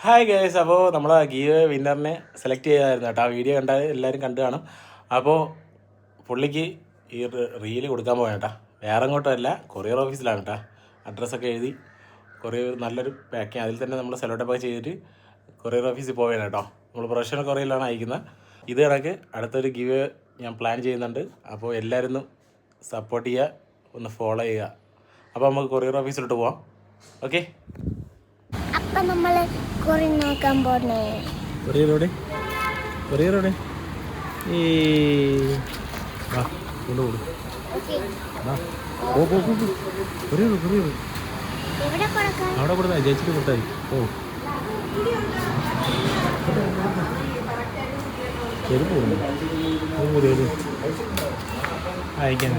Hi guys, അപ്പോൾ നമ്മൾ give വിന്നറിനെ select ചെയ്തായിരുന്നു കേട്ടോ. ആ വീഡിയോ കണ്ടാൽ എല്ലാവരും കണ്ടു കാണും. അപ്പോൾ പുള്ളിക്ക് ഈ റീല് കൊടുക്കാൻ പോയാ കേട്ടോ. വേറെ അങ്ങോട്ടും അല്ല, കൊറിയർ ഓഫീസിലാണ് കേട്ടോ. അഡ്രസ്സൊക്കെ എഴുതി കൊറിയർ നല്ലൊരു പാക്കിങ്, അതിൽ തന്നെ നമ്മൾ സെലോട്ടൊക്കെ ചെയ്തിട്ട് കൊറിയർ ഓഫീസിൽ പോവുകയാണ് കേട്ടോ. നമ്മൾ പ്രൊഫഷണൽ കൊറിയറിലാണ് അയക്കുന്നത്. ഇത് കണക്ക് അടുത്തൊരു ഗീവ് ഞാൻ പ്ലാൻ ചെയ്യുന്നുണ്ട്. അപ്പോൾ എല്ലാവരും ഒന്ന് സപ്പോർട്ട് ചെയ്യുക, ഒന്ന് ഫോളോ ചെയ്യുക. അപ്പോൾ നമുക്ക് കൊറിയർ ഓഫീസിലോട്ട് പോവാം. ഓക്കെ, അപ്പം നമ്മൾ കൊറിയർ നോക്കാൻ പോണേ. കൊറിയറോടെ ഈ ആ കൊണ്ടുപോകും. കൊറിയർ അവിടെ കൊടുത്താൽ ജയിച്ചിട്ട് കൊടുത്താൽ ഓ ചെറുപ്പ് കൊടുക്കും അയക്കാൻ